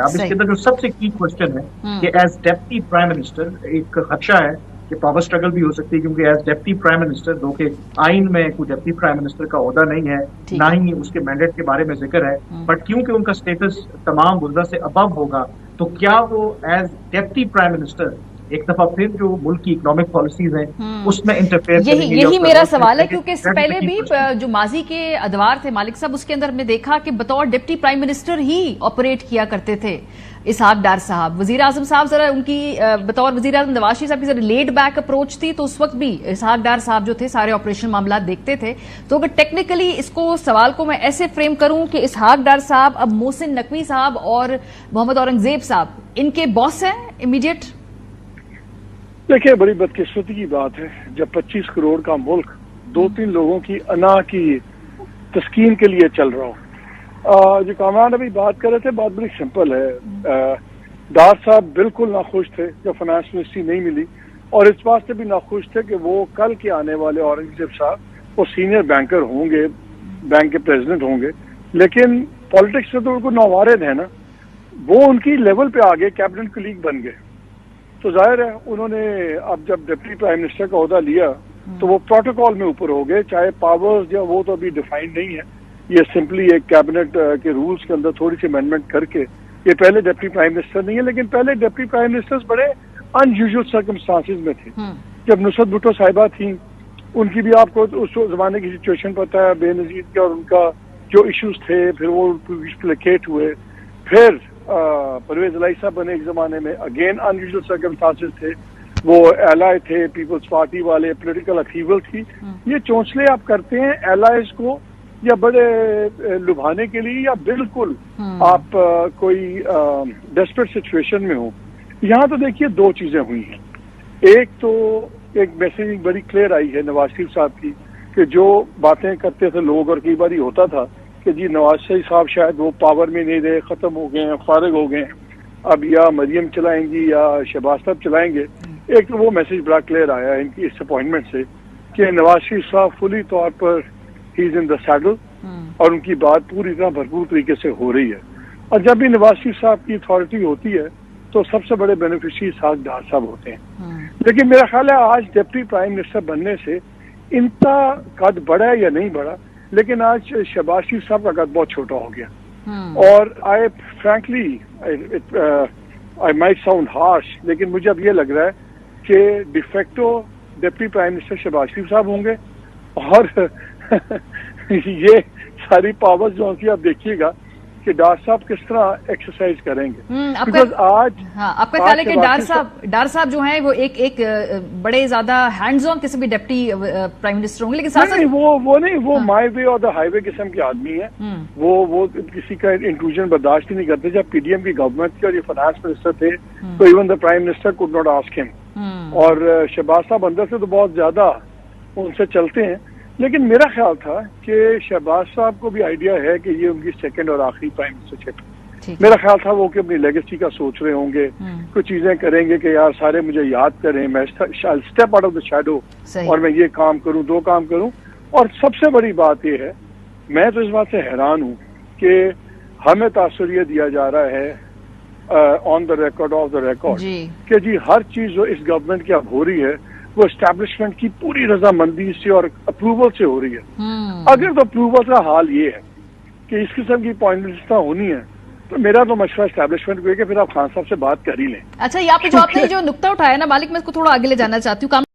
अब इसके अंदर जो सबसे की क्वेश्चन है कि एज डेप्टी प्राइम मिनिस्टर एक खदशा है कि पावर स्ट्रगल भी हो सकती है, क्योंकि एज डेप्टी प्राइम मिनिस्टर दो के आइन में कोई डेप्टी प्राइम मिनिस्टर का ओहदा नहीं है, ना ही उसके मैंडेट के बारे में जिक्र है, बट क्योंकि उनका स्टेटस तमाम वज़रा से अबव होगा, तो क्या वो एज डेप्टी प्राइम मिनिस्टर एक दफा फिर जो मुल्क की इकोनॉमिक पॉलिसीज हैं उसमें इंटरफेयर करेंगे? यही मेरा सवाल है, क्योंकि इससे पहले भी जो माजी के अदवार थे मालिक साहब, उसके अंदर हमने देखा कि बतौर डिप्टी प्राइम मिनिस्टर ही ऑपरेट किया करते थे इसहाक डार साहब। वजीर आजम साहब जरा उनकी बतौर वजीर आजम नवाज शरीफ साहब की जरा लेड बैक अप्रोच थी, तो उस वक्त भी इसहाक डार साहब जो थे सारे ऑपरेशन मामला देखते थे। तो अगर टेक्निकली इसको सवाल को मैं ऐसे फ्रेम करूं कि इसहाक डार साहब अब मोहसिन नकवी साहब और मोहम्मद औरंगजेब साहब इनके बॉस हैं इमीडिएट? देखिए, बड़ी बदकिस्मती की बात है जब 25 करोड़ का मुल्क 2-3 लोगों की अना की तस्कीन के लिए चल रहा हो। जो कामरान अभी बात कर रहे थे, बात बड़ी सिंपल है। डार साहब बिल्कुल नाखुश थे जब फाइनेंस मिनिस्ट्री नहीं मिली, और इस बात से भी नाखुश थे कि वो कल के आने वाले औरंगजेब साहब वो सीनियर बैंकर होंगे, बैंक के प्रेसिडेंट होंगे, लेकिन पॉलिटिक्स में तो उनको नावारिद है ना, वो उनकी लेवल पे आगे कैबिनेट कलीग बन गए। तो जाहिर है उन्होंने अब जब डिप्टी प्राइम मिनिस्टर का ओहदा लिया तो वो प्रोटोकॉल में ऊपर हो गए, चाहे पावर्स या वो तो अभी डिफाइंड नहीं है, ये सिंपली एक कैबिनेट के रूल्स के अंदर थोड़ी सी अमेंडमेंट करके, ये पहले डिप्टी प्राइम मिनिस्टर नहीं है, लेकिन पहले डिप्टी प्राइम मिनिस्टर्स बड़े अनयूजुअल सर्कमस्टांसिस में थे। जब नुसरत भुट्टो साहिबा थी, उनकी भी आपको उस जमाने की सिचुएशन पता है, बेनजीर के और उनका जो इश्यूज थे, फिर वो प्लेकेट हुए, फिर परवेज इलाही साहब बने एक जमाने में, अगेन अनयूजुअल सर्कमस्टांसेस थे, वो एलाय थे पीपल्स पार्टी वाले, पॉलिटिकल अपहीवल थी। ये चौंसले आप करते हैं एलाइज को या बड़े लुभाने के लिए, या बिल्कुल आप कोई डेस्परेट सिचुएशन में हो। यहाँ तो देखिए दो चीजें हुई हैं। एक तो एक मैसेजिंग बड़ी क्लियर आई है नवाज शरीफ साहब की कि जो बातें करते थे लोग, और कई बार होता था कि जी नवाज शरीफ साहब शायद वो पावर में नहीं रहे, खत्म हो गए हैं, फारिग हो गए हैं, अब या मरियम चलाएंगी या शहबाज साहब चलाएंगे। एक तो वो मैसेज बड़ा क्लियर आया है इनकी इस अपॉइंटमेंट से कि नवाज शरीफ साहब फुली तौर पर he is in the saddle, और उनकी बात पूरी तरह भरपूर तरीके से हो रही है। और जब भी नवाज शरीफ साहब की अथॉरिटी होती है तो सबसे बड़े बेनिफिशियरी इसहाक डार साहब होते हैं। लेकिन मेरा ख्याल है आज डिप्टी प्राइम मिनिस्टर बनने से इनका कद बढ़ा है या नहीं बढ़ा, लेकिन आज शहबाज शरीफ साहब का कद बहुत छोटा हो गया। और I frankly I might sound harsh, लेकिन मुझे अब ये लग रहा है कि de facto deputy prime minister Shahbaz Sharif sahab होंगे, और ये सारी पावर्स जो होंगी आप देखिएगा कि डार साहब किस तरह एक्सरसाइज करेंगे। बिकॉज आज आपका ख्याल है कि डार साहब जो हैं वो एक बड़े ज्यादा हैंड्स ऑन किसी भी डिप्टी प्राइम मिनिस्टर होंगे, लेकिन साथ वो माई वे और द हाईवे किस्म के आदमी है। वो किसी का इंक्लूजन बर्दाश्त ही नहीं करते। जब पीडीएम की गवर्नमेंट थी और ये फाइनेंस मिनिस्टर थे तो even the prime minister could not ask him. और शहबाज साहब अंदर से तो बहुत ज्यादा उनसे चलते हैं, लेकिन मेरा ख्याल था कि शहबाज साहब को भी आइडिया है कि ये उनकी सेकंड और आखिरी प्राइम मिनिस्टरशिप। मेरा ख्याल था वो कि अपनी लेगेसी का सोच रहे होंगे, कुछ चीजें करेंगे कि यार सारे मुझे याद करें, मैं step out of the shadow और मैं ये काम करूं, दो काम करूं। और सबसे बड़ी बात ये है, मैं तो इस बात से हैरान हूं कि हमें तासुर ये दिया जा रहा है on the record, of the record, कि जी हर चीज जो इस गवर्नमेंट की अब हो रही है वो एस्टैब्लिशमेंट की पूरी रजामंदी से और अप्रूवल से हो रही है। अगर तो अप्रूवल का हाल ये है कि इस किस्म की अपॉइंटमेंट्स होनी है, तो मेरा तो मशवरा एस्टैब्लिशमेंट को है कि फिर आप खान साहब से बात कर ही लें। अच्छा, यहाँ पे जो आपने जो नुक्ता उठाया ना मालिक, मैं इसको थोड़ा आगे ले जाना चाहती हूँ।